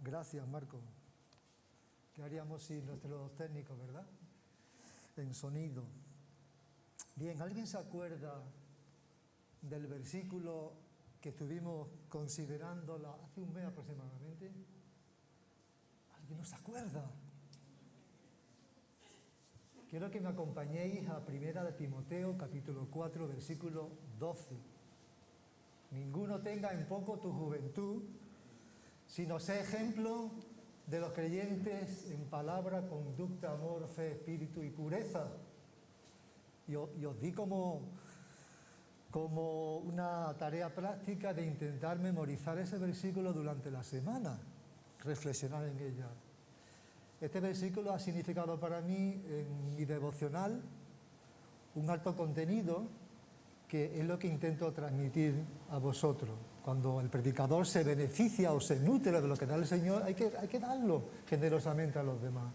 Gracias, Marco. ¿Qué haríamos sin nuestros técnicos, verdad? En sonido. Bien, ¿alguien se acuerda del versículo que estuvimos considerando hace un mes aproximadamente? ¿Alguien no se acuerda? Quiero que me acompañéis a 1 Timoteo, capítulo 4, versículo 12. Ninguno tenga en poco tu juventud, sino sé ejemplo de los creyentes en palabra, conducta, amor, fe, espíritu y pureza. Y os di como una tarea práctica de intentar memorizar ese versículo durante la semana, reflexionar en ella. Este versículo ha significado para mí en mi devocional un alto contenido que es lo que intento transmitir a vosotros. Cuando el predicador se beneficia o se nutre de lo que da el Señor, hay que darlo generosamente a los demás.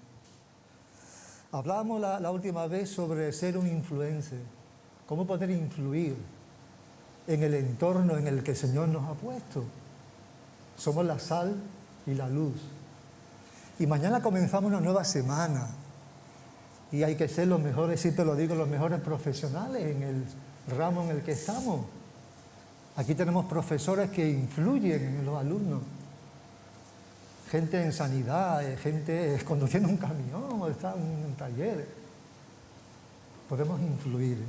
Hablábamos la última vez sobre ser un influencer, cómo poder influir en el entorno en el que el Señor nos ha puesto. Somos la sal y la luz. Y mañana comenzamos una nueva semana. Y hay que ser los mejores, si te lo digo, los mejores profesionales en el ramo en el que estamos. Aquí tenemos profesores que influyen en los alumnos. Gente en sanidad, gente conduciendo un camión, o está en un taller. Podemos influir.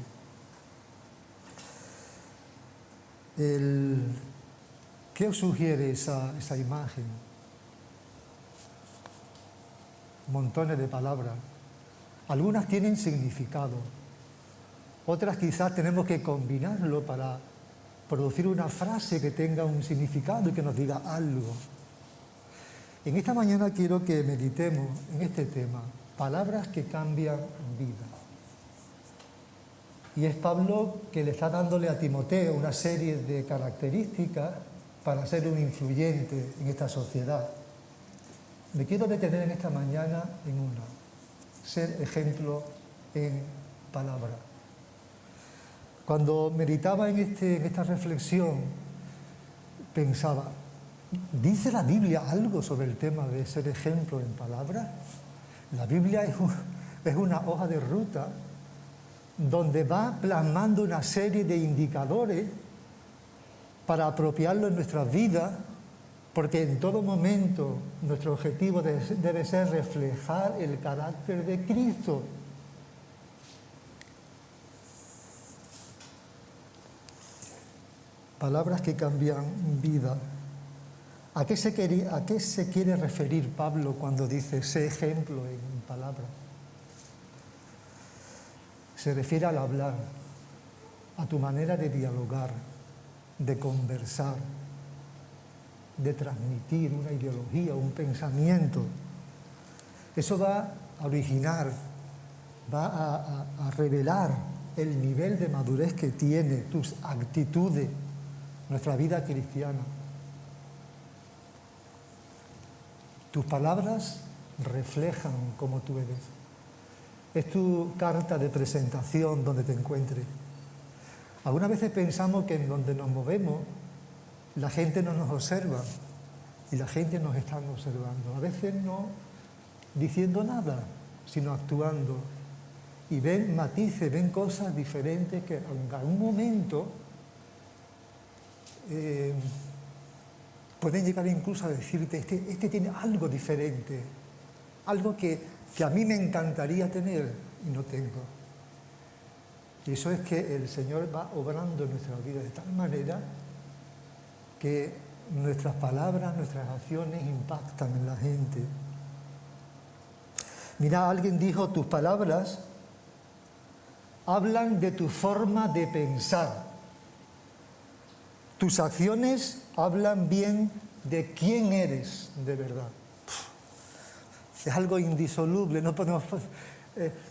¿Qué os sugiere esa imagen? Montones de palabras. Algunas tienen significado. Otras quizás tenemos que combinarlo para producir una frase que tenga un significado y que nos diga algo. En esta mañana quiero que meditemos en este tema, palabras que cambian vida. Y es Pablo que le está dándole a Timoteo una serie de características para ser un influyente en esta sociedad. Me quiero detener en esta mañana en una, ser ejemplo en palabra. Cuando meditaba en esta reflexión, pensaba, ¿dice la Biblia algo sobre el tema de ser ejemplo en palabra? La Biblia es una hoja de ruta donde va plasmando una serie de indicadores para apropiarlo en nuestras vidas, porque en todo momento nuestro objetivo debe ser reflejar el carácter de Cristo. Palabras que cambian vida. ¿A qué se quiere referir Pablo cuando dice sé ejemplo en palabras? Se refiere al hablar, a tu manera de dialogar, de conversar, de transmitir una ideología, un pensamiento. Eso va a originar, va a revelar el nivel de madurez que tiene tus actitudes, nuestra vida cristiana. Tus palabras reflejan cómo tú eres. Es tu carta de presentación donde te encuentres. Algunas veces pensamos que en donde nos movemos la gente no nos observa y la gente nos está observando. A veces no diciendo nada, sino actuando. Y ven matices, ven cosas diferentes que en algún momento pueden llegar incluso a decirte, este tiene algo diferente, algo que a mí me encantaría tener y no tengo. Y eso es que el Señor va obrando en nuestra vida de tal manera que nuestras palabras, nuestras acciones impactan en la gente. Mira, alguien dijo, tus palabras hablan de tu forma de pensar. Tus acciones hablan bien de quién eres de verdad. Es algo indisoluble, no podemos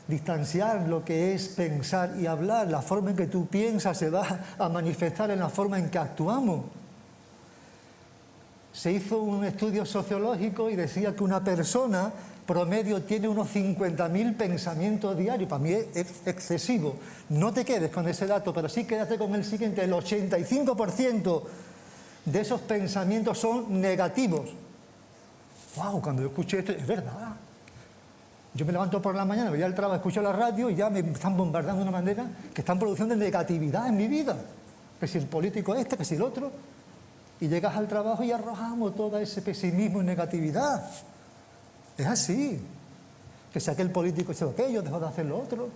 distanciar lo que es pensar y hablar. La forma en que tú piensas se va a manifestar en la forma en que actuamos. Se hizo un estudio sociológico y decía que una persona promedio tiene unos 50.000 pensamientos diarios. Para mí es excesivo. No te quedes con ese dato, pero sí quédate con el siguiente. El 85% de esos pensamientos son negativos. wow, cuando yo escuché esto, es verdad. Yo me levanto por la mañana, voy al trabajo, escucho la radio y ya me están bombardeando de una manera que están produciendo negatividad en mi vida. Que si el político este, que si el otro. Y llegas al trabajo y arrojamos todo ese pesimismo y negatividad. Es así. Que si aquel político hizo aquello, dejó de hacer lo otro.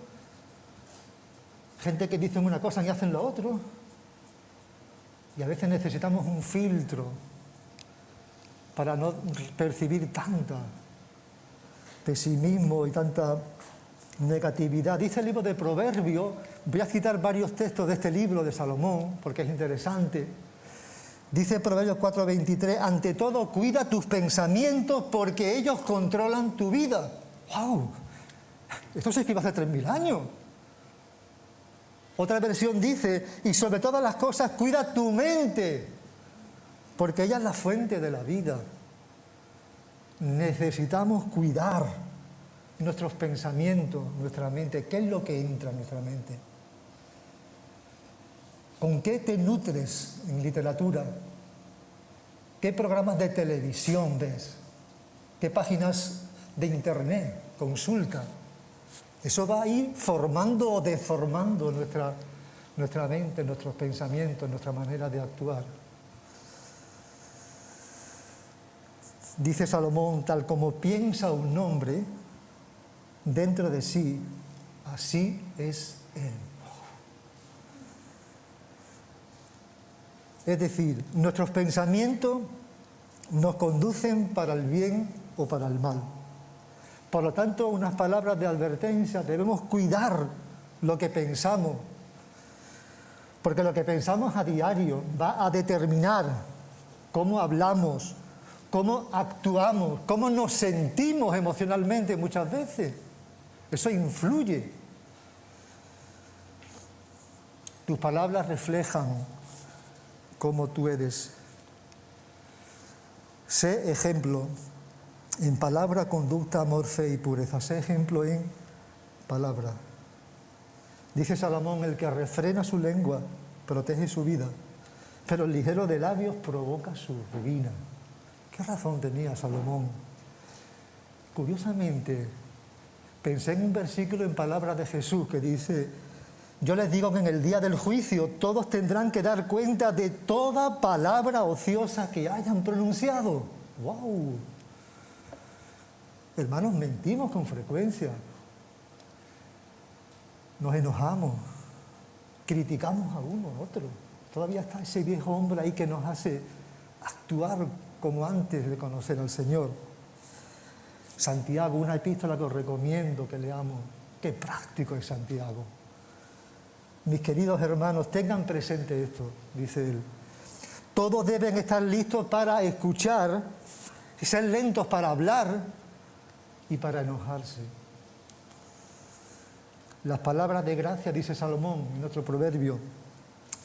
Gente que dicen una cosa y hacen lo otro. Y a veces necesitamos un filtro para no percibir tanta pesimismo y tanta negatividad. Dice el libro de Proverbios, voy a citar varios textos de este libro de Salomón, porque es interesante. Dice Proverbios 4:23, ante todo cuida tus pensamientos porque ellos controlan tu vida. ¡Wow! Esto se escribe hace 3000 años. Otra versión dice, y sobre todas las cosas cuida tu mente, porque ella es la fuente de la vida. Necesitamos cuidar nuestros pensamientos, nuestra mente. ¿Qué es lo que entra en nuestra mente? ¿Con qué te nutres en literatura? ¿Qué programas de televisión ves? ¿Qué páginas de internet consultas? Eso va a ir formando o deformando nuestra mente, nuestros pensamientos, nuestra manera de actuar. Dice Salomón, tal como piensa un hombre dentro de sí, así es él. Es decir, nuestros pensamientos nos conducen para el bien o para el mal. Por lo tanto, unas palabras de advertencia, debemos cuidar lo que pensamos, porque lo que pensamos a diario va a determinar cómo hablamos, cómo actuamos, cómo nos sentimos emocionalmente muchas veces. Eso influye. Tus palabras reflejan cómo tú eres. Sé ejemplo en palabra, conducta, amor, fe y pureza. Sé ejemplo en palabra. Dice Salomón, el que refrena su lengua protege su vida, pero el ligero de labios provoca su ruina. ¿Qué razón tenía Salomón? Curiosamente, pensé en un versículo en palabras de Jesús que dice, yo les digo que en el día del juicio todos tendrán que dar cuenta de toda palabra ociosa que hayan pronunciado. ¡Wow! Hermanos, mentimos con frecuencia. Nos enojamos, criticamos a uno a otro. Todavía está ese viejo hombre ahí que nos hace actuar como antes de conocer al Señor. Santiago, una epístola que os recomiendo que leamos. Qué práctico es Santiago. Mis queridos hermanos, tengan presente esto, dice él. Todos deben estar listos para escuchar, y ser lentos para hablar y para enojarse. Las palabras de gracia, dice Salomón en otro proverbio,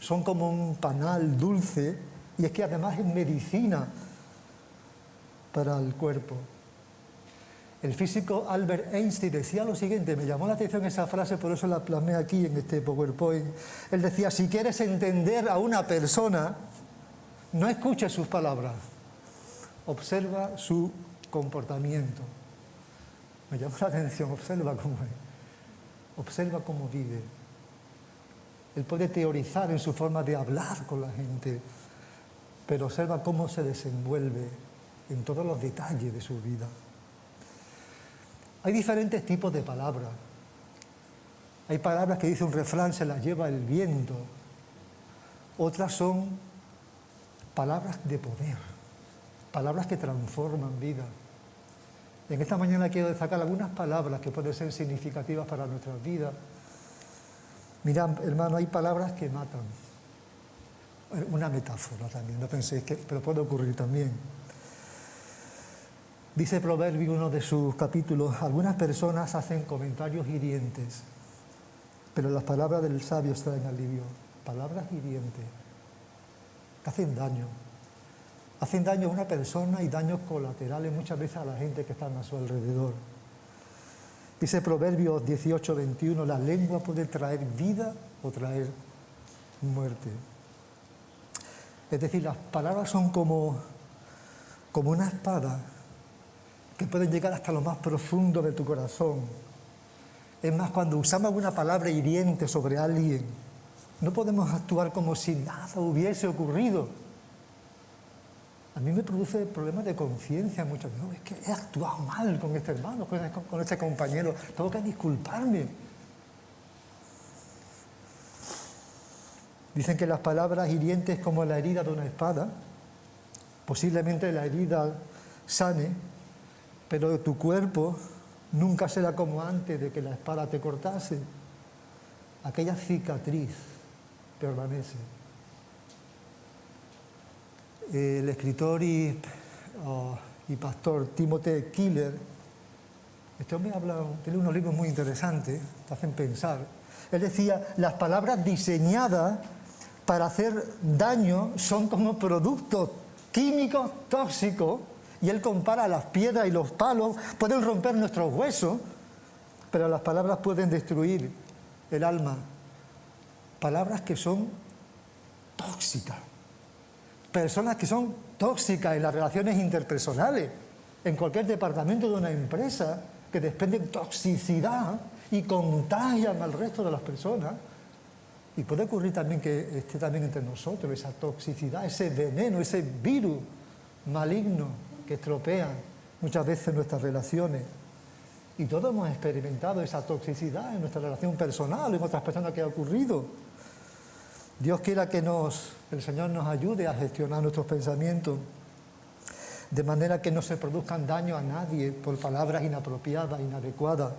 son como un panal dulce, y es que además es medicina para el cuerpo. El físico Albert Einstein decía lo siguiente, me llamó la atención esa frase, por eso la plasmé aquí en este PowerPoint. Él decía, si quieres entender a una persona, no escuches sus palabras, observa su comportamiento. Me llamó la atención, observa cómo es, observa cómo vive. Él puede teorizar en su forma de hablar con la gente, pero observa cómo se desenvuelve en todos los detalles de su vida. Hay diferentes tipos de palabras. Hay palabras que dice un refrán, se las lleva el viento. Otras son palabras de poder, palabras que transforman vida. En esta mañana quiero destacar algunas palabras que pueden ser significativas para nuestras vidas. Mirad, hermano, hay palabras que matan. Una metáfora también, no penséis que, pero puede ocurrir también. Dice Proverbio, uno de sus capítulos, algunas personas hacen comentarios hirientes, pero las palabras del sabio traen alivio. Palabras hirientes, que hacen daño. Hacen daño a una persona y daños colaterales muchas veces a la gente que está a su alrededor. Dice Proverbios 18:21, la lengua puede traer vida o traer muerte. Es decir, las palabras son como una espada que pueden llegar hasta lo más profundo de tu corazón. Es más, cuando usamos alguna palabra hiriente sobre alguien, no podemos actuar como si nada hubiese ocurrido. A mí me produce problemas de conciencia muchas veces. No, es que he actuado mal con este hermano, con este compañero, tengo que disculparme. Dicen que las palabras hirientes es como la herida de una espada. Posiblemente la herida sane, pero tu cuerpo nunca será como antes de que la espada te cortase. Aquella cicatriz permanece. El escritor y pastor Timothy Keller, este hombre tiene unos libros muy interesantes, te hacen pensar. Él decía, las palabras diseñadas para hacer daño son como productos químicos tóxicos, y él compara las piedras y los palos, pueden romper nuestros huesos, pero las palabras pueden destruir el alma. Palabras que son tóxicas. Personas que son tóxicas en las relaciones interpersonales, en cualquier departamento de una empresa, que desprenden toxicidad y contagian al resto de las personas. Y puede ocurrir también que esté también entre nosotros esa toxicidad, ese veneno, ese virus maligno que estropea muchas veces nuestras relaciones. Y todos hemos experimentado esa toxicidad en nuestra relación personal, en otras personas que ha ocurrido. Dios quiera que el Señor nos ayude a gestionar nuestros pensamientos, de manera que no se produzcan daño a nadie por palabras inapropiadas, inadecuadas.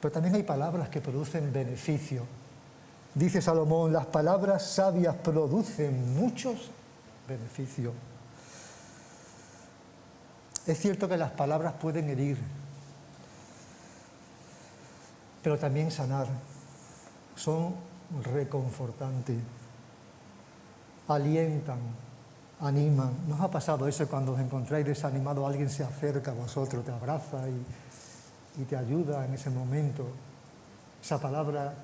Pero también hay palabras que producen beneficio. Dice Salomón, las palabras sabias producen muchos beneficios. Es cierto que las palabras pueden herir, pero también sanar. Son reconfortantes, alientan, animan. ¿Nos ha pasado eso cuando os encontráis desanimados, alguien se acerca a vosotros, te abraza y te ayuda en ese momento? Esa palabra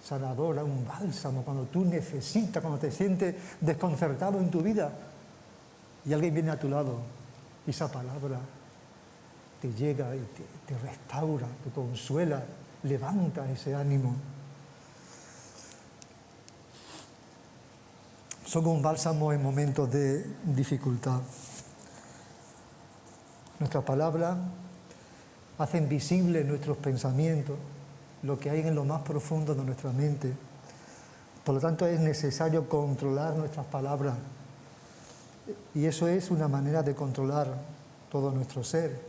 sanadora, un bálsamo, cuando tú necesitas, cuando te sientes desconcertado en tu vida y alguien viene a tu lado y esa palabra te llega y te restaura, te consuela, levanta ese ánimo. Son un bálsamo en momentos de dificultad. Nuestras palabras hacen visible nuestros pensamientos, lo que hay en lo más profundo de nuestra mente. Por lo tanto, es necesario controlar nuestras palabras. Y eso es una manera de controlar todo nuestro ser.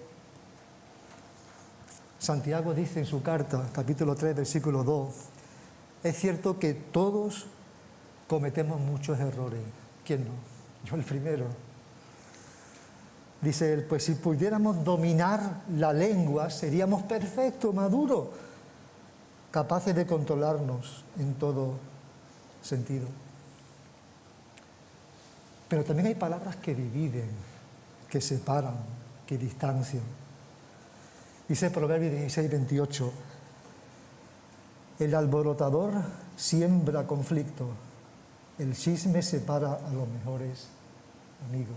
Santiago dice en su carta, capítulo 3, versículo 2, es cierto que todos cometemos muchos errores. ¿Quién no? Yo el primero. Dice él, pues si pudiéramos dominar la lengua, seríamos perfectos, maduros, capaces de controlarnos en todo sentido. Pero también hay palabras que dividen, que separan, que distancian. Dice Proverbios 16, 28, el alborotador siembra conflicto, el chisme separa a los mejores amigos.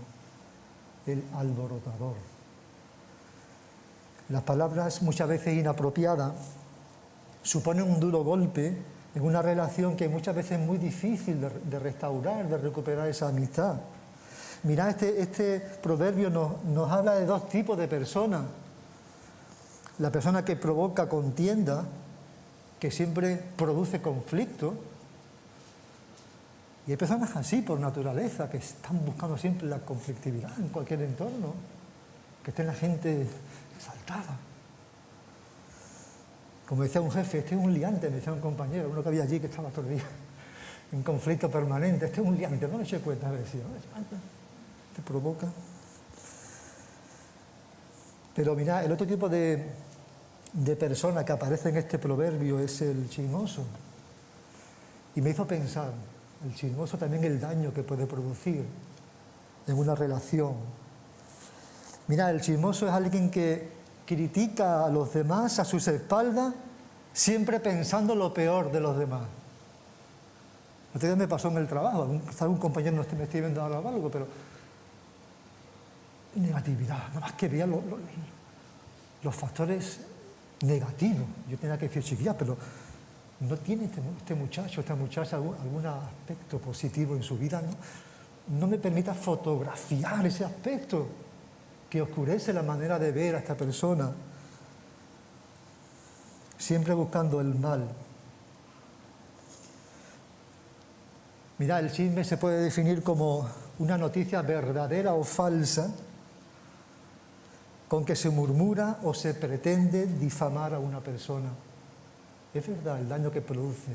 El alborotador. Las palabras muchas veces inapropiadas suponen un duro golpe en una relación que muchas veces es muy difícil de restaurar, de recuperar esa amistad. Mirad, este proverbio nos habla de dos tipos de personas. La persona que provoca contienda, que siempre produce conflicto. Y hay personas así por naturaleza, que están buscando siempre la conflictividad en cualquier entorno, que esté la gente exaltada. Como decía un jefe, este es un liante, me decía un compañero, uno que había allí que estaba todo el día en conflicto permanente, este es un liante, no me eché cuenta, decía, te provoca. Pero mirad, el otro tipo de persona que aparece en este proverbio es el chismoso. Y me hizo pensar, el chismoso también el daño que puede producir en una relación. Mira, el chismoso es alguien que critica a los demás a sus espaldas, siempre pensando lo peor de los demás. El otro día me pasó en el trabajo, un compañero me estoy viendo ahora algo, pero y negatividad. Nada más que vea los factores negativos. Yo tenía que decir, chiquilla, pero ¿no tiene este muchacho, esta muchacha algún aspecto positivo en su vida? No me permita fotografiar ese aspecto que oscurece la manera de ver a esta persona. Siempre buscando el mal. Mirad, el chisme se puede definir como una noticia verdadera o falsa con que se murmura o se pretende difamar a una persona. Es verdad el daño que produce.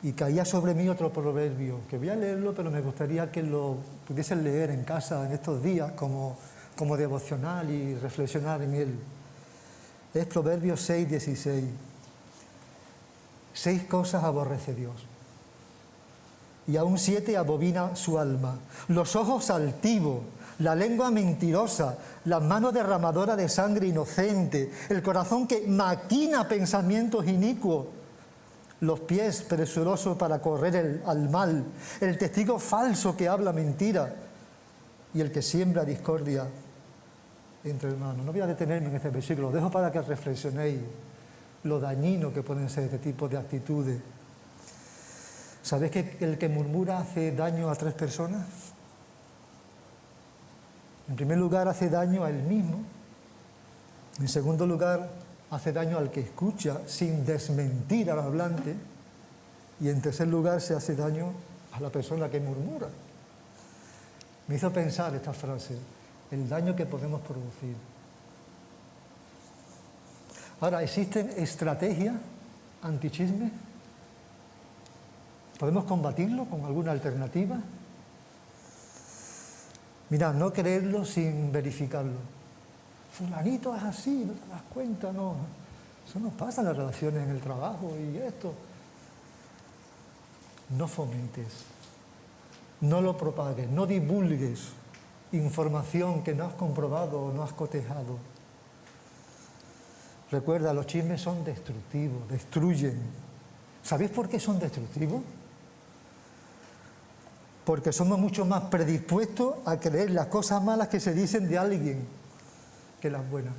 Y caía sobre mí otro proverbio, que voy a leerlo, pero me gustaría que lo pudiesen leer en casa en estos días como devocional y reflexionar en él. Es Proverbios 6:16. 6 cosas aborrece Dios, y aún 7 abomina su alma: los ojos altivos, la lengua mentirosa, las manos derramadoras de sangre inocente, el corazón que maquina pensamientos inicuos, los pies presurosos para correr al mal, el testigo falso que habla mentira y el que siembra discordia entre hermanos. No voy a detenerme en este versículo, lo dejo para que reflexionéis lo dañino que pueden ser este tipo de actitudes. ¿Sabéis que el que murmura hace daño a 3 personas? En primer lugar, hace daño a él mismo. En segundo lugar, hace daño al que escucha sin desmentir al hablante. Y en tercer lugar, se hace daño a la persona que murmura. Me hizo pensar esta frase, el daño que podemos producir. Ahora, ¿existen estrategias antichisme? ¿Podemos combatirlo con alguna alternativa? Mirad, no creerlo sin verificarlo. Fulanito es así, no te das cuenta, no. Eso no pasa en las relaciones, en el trabajo y esto. No fomentes, no lo propagues, no divulgues información que no has comprobado o no has cotejado. Recuerda, los chismes son destructivos, destruyen. ¿Sabéis por qué son destructivos? Porque somos mucho más predispuestos a creer las cosas malas que se dicen de alguien que las buenas.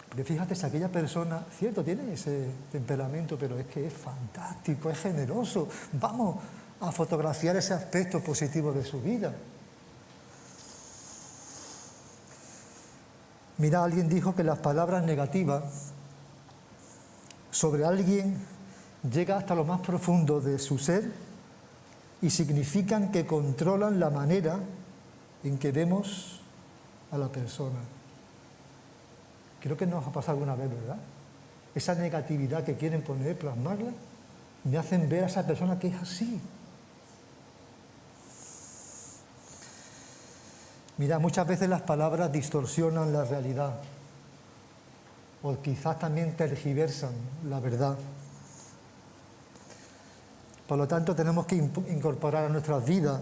Porque fíjate, si aquella persona, cierto, tiene ese temperamento, pero es que es fantástico, es generoso, vamos a fotografiar ese aspecto positivo de su vida. Mira, alguien dijo que las palabras negativas sobre alguien llegan hasta lo más profundo de su ser y significan que controlan la manera en que vemos a la persona. Creo que nos ha pasado alguna vez, ¿verdad? Esa negatividad que quieren poner, plasmarla, me hacen ver a esa persona que es así. Mira, muchas veces las palabras distorsionan la realidad o quizás también tergiversan la verdad. Por lo tanto, tenemos que incorporar a nuestras vidas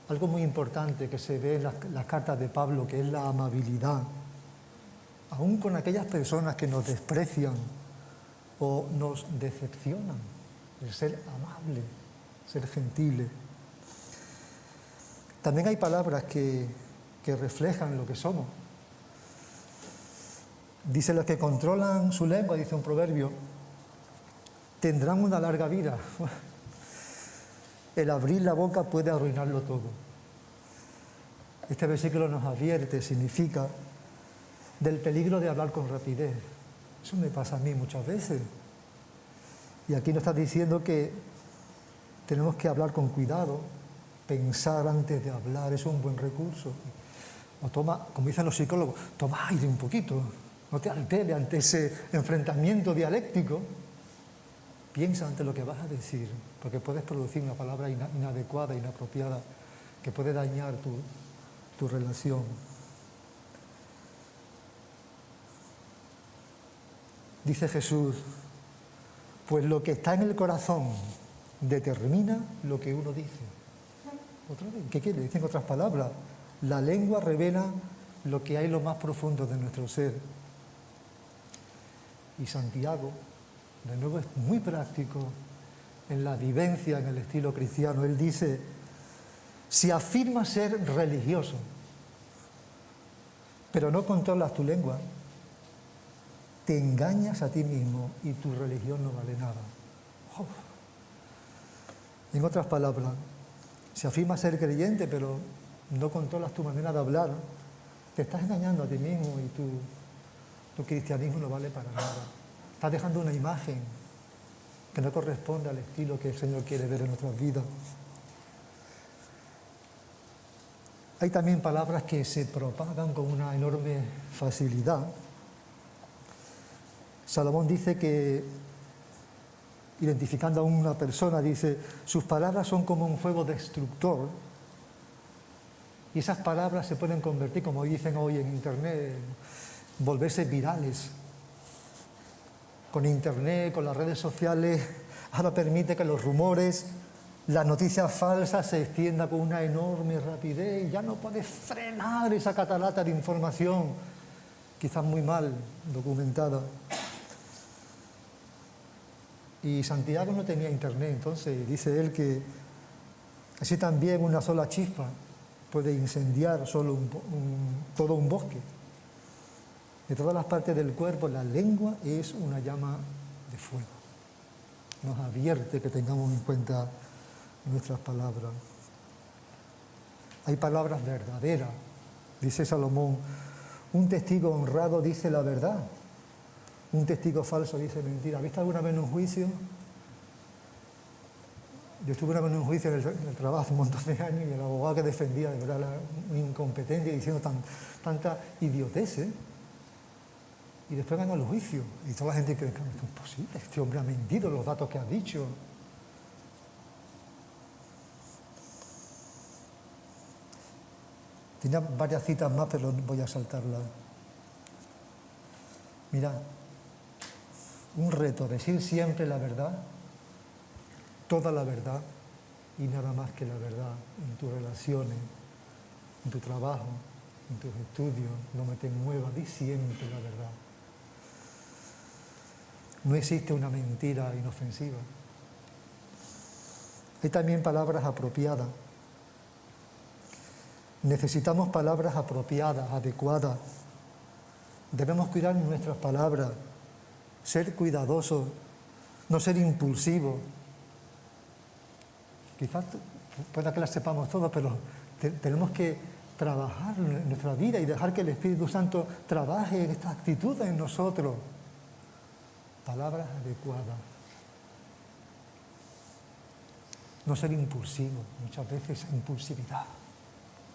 algo muy importante que se ve en las cartas de Pablo, que es la amabilidad. Aún con aquellas personas que nos desprecian o nos decepcionan, el ser amable, ser gentil. También hay palabras que reflejan lo que somos. Dice, los que controlan su lengua, dice un proverbio, tendrán una larga vida. El abrir la boca puede arruinarlo todo. Este versículo nos advierte, significa, del peligro de hablar con rapidez. Eso me pasa a mí muchas veces. Y aquí nos está diciendo que tenemos que hablar con cuidado, pensar antes de hablar, es un buen recurso. O toma, como dicen los psicólogos, toma aire un poquito, no te alteres ante ese enfrentamiento dialéctico. Piensa ante lo que vas a decir, porque puedes producir una palabra inadecuada, inapropiada, que puede dañar tu relación. Dice Jesús, pues lo que está en el corazón determina lo que uno dice. ¿Otra vez? ¿Qué quiere? Dicen otras palabras. La lengua revela lo que hay en lo más profundo de nuestro ser. Y Santiago, de nuevo, es muy práctico en la vivencia, en el estilo cristiano. Él dice, Si afirmas ser religioso, pero no controlas tu lengua, te engañas a ti mismo y tu religión no vale nada. Oh. En otras palabras, si afirmas ser creyente, pero no controlas tu manera de hablar, te estás engañando a ti mismo y tu cristianismo no vale para nada. Estás dejando una imagen que no corresponde al estilo que el Señor quiere ver en nuestras vidas. Hay también palabras que se propagan con una enorme facilidad. Salomón dice que, identificando a una persona, dice, sus palabras son como un fuego destructor, y esas palabras se pueden convertir, como dicen hoy en Internet, volverse virales. Con Internet, con las redes sociales, ahora permite que los rumores, las noticias falsas se extiendan con una enorme rapidez y ya no puedes frenar esa catarata de información, quizás muy mal documentada. Y Santiago no tenía Internet, entonces dice él que así también una sola chispa puede incendiar todo un bosque. De todas las partes del cuerpo, la lengua es una llama de fuego. Nos advierte que tengamos en cuenta nuestras palabras. Hay palabras verdaderas, dice Salomón. Un testigo honrado dice la verdad. Un testigo falso dice mentira. ¿Viste alguna vez en un juicio? Yo estuve una vez en un juicio en el trabajo un montón de años y el abogado que defendía de verdad una incompetencia diciendo tanta idiotez, ¿eh? Y después ganó el juicio. Y toda la gente cree que es imposible, este hombre ha mentido los datos que ha dicho. Tenía varias citas más, pero voy a saltarlas. Mira, un reto, decir siempre la verdad, toda la verdad y nada más que la verdad en tus relaciones, en tu trabajo, en tus estudios. No me te muevas, di siempre la verdad. No existe una mentira inofensiva. Hay también palabras apropiadas. Necesitamos palabras apropiadas, adecuadas. Debemos cuidar nuestras palabras, ser cuidadosos, no ser impulsivos. Quizás pueda que las sepamos todas, pero tenemos que trabajar en nuestra vida y dejar que el Espíritu Santo trabaje en esta actitud en nosotros. Palabras adecuadas. No ser impulsivo, muchas veces impulsividad.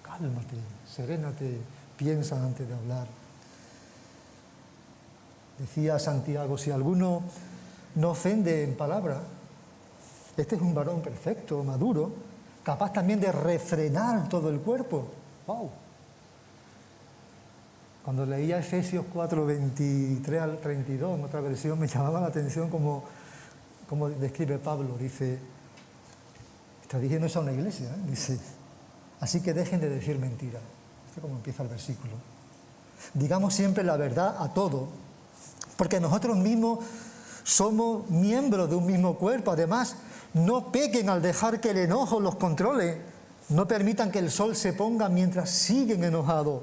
Cálmate, serénate, piensa antes de hablar. Decía Santiago, si alguno no ofende en palabra, este es un varón perfecto, maduro, capaz también de refrenar todo el cuerpo. ¡Wow! Cuando leía Efesios 4, 23 al 32, en otra versión, me llamaba la atención como describe Pablo. Dice, está diciendo eso a una iglesia, ¿eh? Dice, así que dejen de decir mentiras. Este es como empieza el versículo. Digamos siempre la verdad a todo, porque nosotros mismos somos miembros de un mismo cuerpo. Además, no pequen al dejar que el enojo los controle. No permitan que el sol se ponga mientras siguen enojados,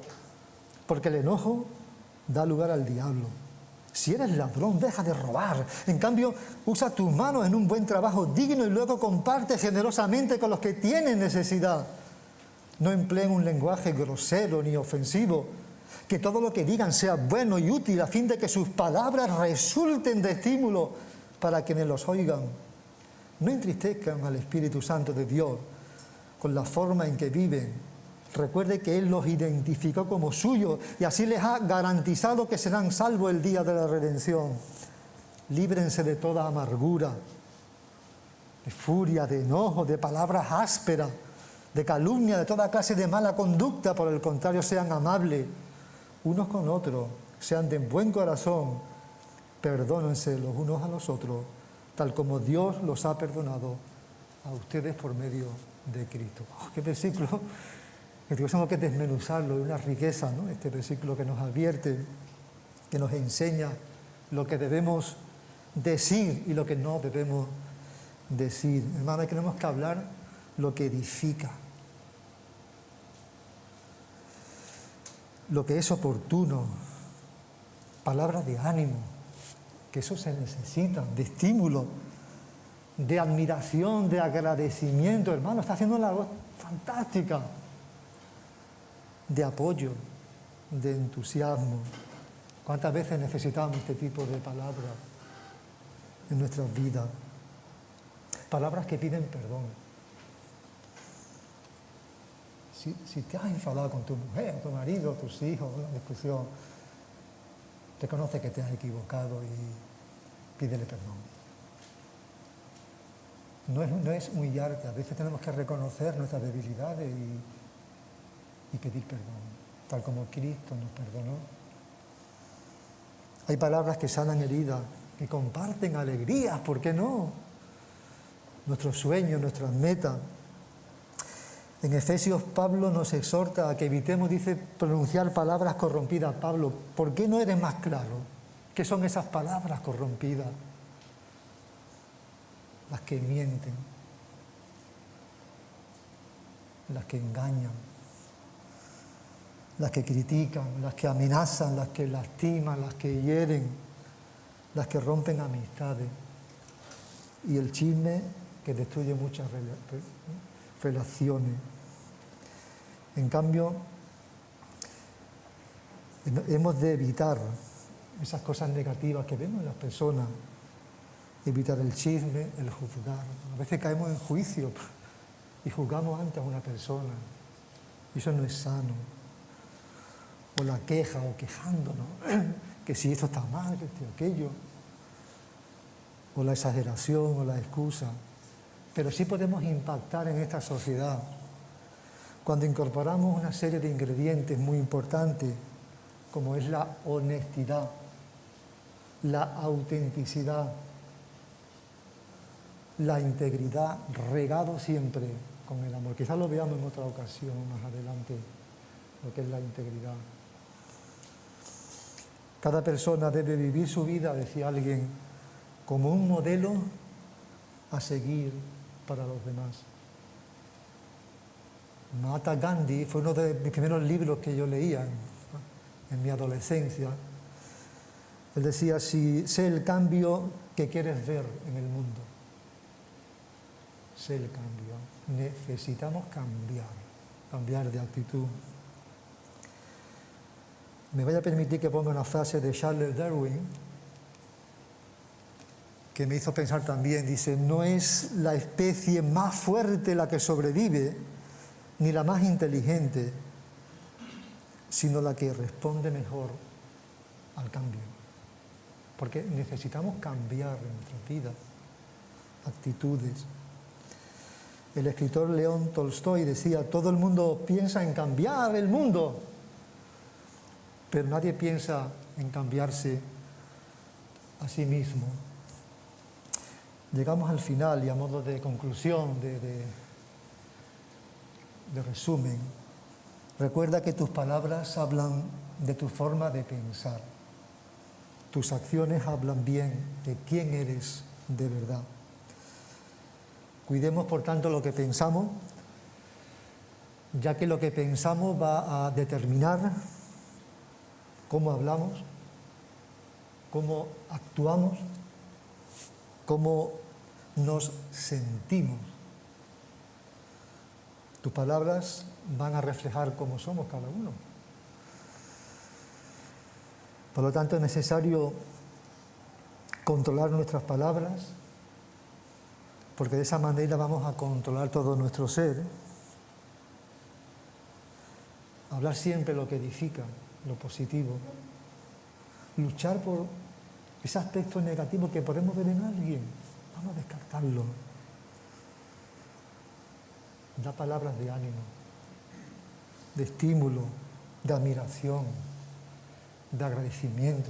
porque el enojo da lugar al diablo. Si eres ladrón, deja de robar. En cambio, usa tus manos en un buen trabajo digno y luego comparte generosamente con los que tienen necesidad. No empleen un lenguaje grosero ni ofensivo. Que todo lo que digan sea bueno y útil a fin de que sus palabras resulten de estímulo para quienes los oigan. No entristezcan al Espíritu Santo de Dios con la forma en que viven. Recuerde que Él los identificó como suyos y así les ha garantizado que serán salvos el día de la redención. Líbrense de toda amargura, de furia, de enojo, de palabras ásperas, de calumnia, de toda clase de mala conducta. Por el contrario, sean amables unos con otros, sean de buen corazón, perdónense los unos a los otros, tal como Dios los ha perdonado a ustedes por medio de Cristo. Oh, qué versículo, que tenemos que desmenuzarlo, es una riqueza, ¿no? Este versículo que nos advierte, que nos enseña lo que debemos decir y lo que no debemos decir. Hermanos, tenemos que hablar lo que edifica, lo que es oportuno, palabras de ánimo, que eso se necesita, de estímulo, de admiración, de agradecimiento. Hermano, está haciendo una voz fantástica, de apoyo, de entusiasmo. ¿Cuántas veces necesitamos este tipo de palabras en nuestras vidas? Palabras que piden perdón. Si te has enfadado con tu mujer, tu marido, tus hijos, una discusión, reconoce que te has equivocado y pídele perdón. No es humillarte, a veces tenemos que reconocer nuestras debilidades y pedir perdón, tal como Cristo nos perdonó. Hay palabras que sanan heridas, que comparten alegrías, ¿por qué no? Nuestros sueños, nuestras metas. En Efesios, Pablo nos exhorta a que evitemos, dice, pronunciar palabras corrompidas. Pablo, ¿por qué no eres más claro? ¿Qué son esas palabras corrompidas? Las que mienten, las que engañan, las que critican, las que amenazan, las que lastiman, las que hieren, las que rompen amistades. Y el chisme que destruye muchas relaciones. En cambio, hemos de evitar esas cosas negativas que vemos en las personas, evitar el chisme, el juzgar. A veces caemos en juicio y juzgamos antes a una persona, y eso no es sano. O la queja, o quejándonos, que si esto está mal, que esto aquello, o la exageración, o la excusa. Pero sí podemos impactar en esta sociedad cuando incorporamos una serie de ingredientes muy importantes, como es la honestidad, la autenticidad, la integridad, regado siempre con el amor. Quizás lo veamos en otra ocasión más adelante, lo que es la integridad. Cada persona debe vivir su vida, decía alguien, como un modelo a seguir para los demás. Mahatma Gandhi fue uno de mis primeros libros que yo leía en mi adolescencia. Él decía, si sé el cambio que quieres ver en el mundo, sé el cambio. Necesitamos cambiar de actitud. Me voy a permitir que ponga una frase de Charles Darwin que me hizo pensar también. Dice, no es la especie más fuerte la que sobrevive, ni la más inteligente, sino la que responde mejor al cambio. Porque necesitamos cambiar en nuestras vidas, actitudes. El escritor León Tolstoy decía, todo el mundo piensa en cambiar el mundo, pero nadie piensa en cambiarse a sí mismo. Llegamos al final y a modo de conclusión, de resumen, recuerda que tus palabras hablan de tu forma de pensar. Tus acciones hablan bien de quién eres de verdad. Cuidemos, por tanto, lo que pensamos, ya que lo que pensamos va a determinar cómo hablamos, cómo actuamos, cómo nos sentimos. Tus palabras van a reflejar cómo somos cada uno. Por lo tanto, es necesario controlar nuestras palabras, porque de esa manera vamos a controlar todo nuestro ser. Hablar siempre lo que edifica, lo positivo. Luchar por ese aspecto negativo que podemos ver en alguien. Vamos a descartarlo. Da palabras de ánimo, de estímulo, de admiración, de agradecimiento,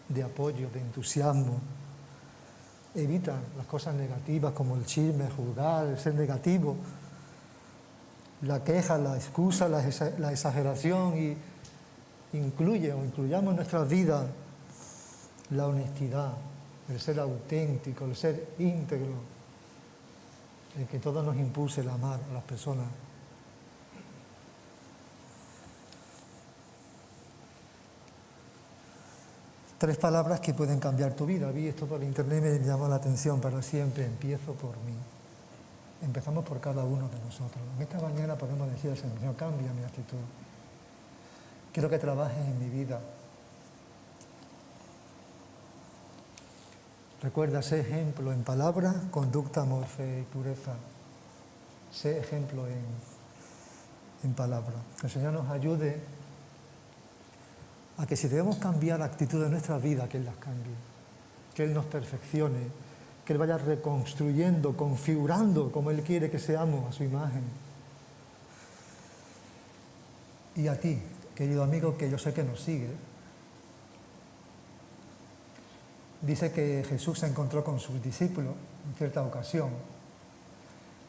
de apoyo, de entusiasmo. Evita las cosas negativas como el chisme, el juzgar, el ser negativo, la queja, la excusa, la exageración, y incluyamos en nuestras vidas la honestidad, el ser auténtico, el ser íntegro, el que todo nos impulse el amar a las personas. 3 palabras que pueden cambiar tu vida. Vi esto por internet y me llamó la atención. Para siempre empiezo por mí. Empezamos por cada uno de nosotros. En esta mañana podemos decir al Señor, cambia mi actitud. Quiero que trabajes en mi vida. Recuerda, sé ejemplo en palabra, conducta, amor, fe y pureza. Sé ejemplo en palabra. Que el Señor nos ayude a que si debemos cambiar la actitud de nuestra vida, que Él las cambie. Que Él nos perfeccione, que Él vaya reconstruyendo, configurando como Él quiere que seamos a su imagen. Y a ti, querido amigo, que yo sé que nos sigue, dice que Jesús se encontró con sus discípulos en cierta ocasión.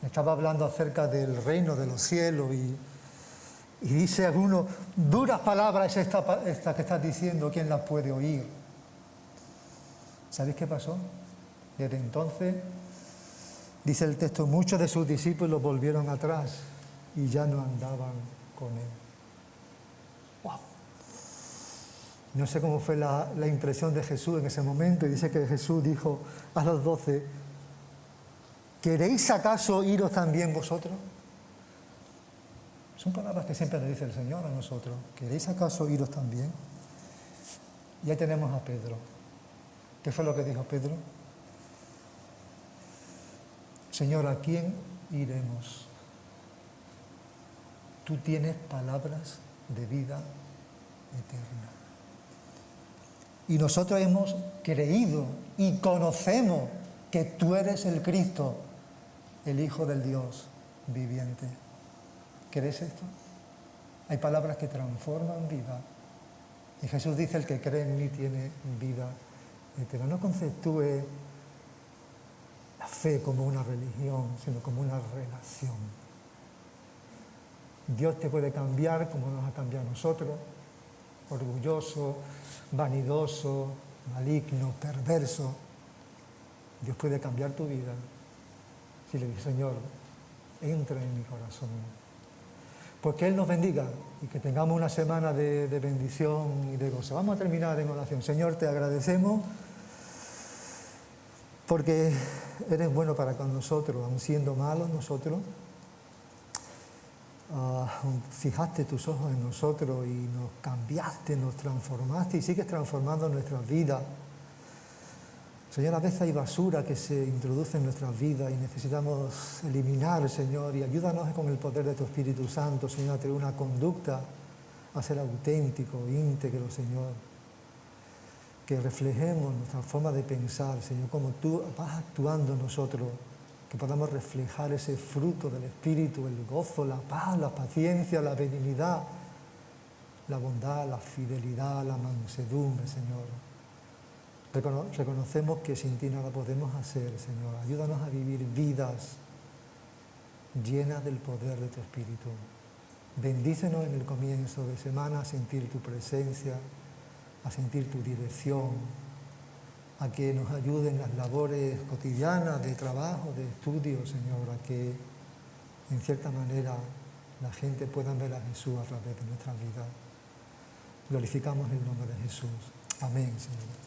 Estaba hablando acerca del reino de los cielos y dice alguno, duras palabras esta que estás diciendo, ¿quién las puede oír? ¿Sabéis qué pasó? Desde entonces, dice el texto, muchos de sus discípulos volvieron atrás y ya no andaban con Él. ¡Wow! No sé cómo fue la impresión de Jesús en ese momento, y dice que Jesús dijo a los 12, ¿queréis acaso iros también vosotros? Son palabras que siempre le dice el Señor a nosotros. ¿Queréis acaso iros también? Y ahí tenemos a Pedro. ¿Qué fue lo que dijo Pedro? Señor, ¿a quién iremos? Tú tienes palabras de vida eterna. Y nosotros hemos creído y conocemos que tú eres el Cristo, el Hijo del Dios viviente. ¿Crees esto? Hay palabras que transforman vida. Y Jesús dice, el que cree en mí tiene vida eterna. No conceptúe la fe como una religión, sino como una relación. Dios te puede cambiar como nos ha cambiado a nosotros, orgulloso, vanidoso, maligno, perverso. Dios puede cambiar tu vida si le dices, Señor, entra en mi corazón. Pues que Él nos bendiga y que tengamos una semana de bendición y de gozo. Vamos a terminar en oración. Señor, te agradecemos porque eres bueno para con nosotros, aun siendo malos nosotros. Fijaste tus ojos en nosotros y nos cambiaste, nos transformaste y sigues transformando nuestras vidas. Señor, a veces hay basura que se introduce en nuestras vidas y necesitamos eliminar, Señor, y ayúdanos con el poder de tu Espíritu Santo, Señor, a tener una conducta, a ser auténtico, íntegro, Señor. Que reflejemos nuestra forma de pensar, Señor, como tú vas actuando en nosotros, que podamos reflejar ese fruto del Espíritu, el gozo, la paz, la paciencia, la benignidad, la bondad, la fidelidad, la mansedumbre, Señor. Reconocemos que sin ti nada podemos hacer, Señor. Ayúdanos a vivir vidas llenas del poder de tu Espíritu. Bendícenos en el comienzo de semana a sentir tu presencia, a sentir tu dirección, a que nos ayuden las labores cotidianas de trabajo, de estudio, Señor, a que en cierta manera la gente pueda ver a Jesús a través de nuestra vida. Glorificamos el nombre de Jesús. Amén, Señor.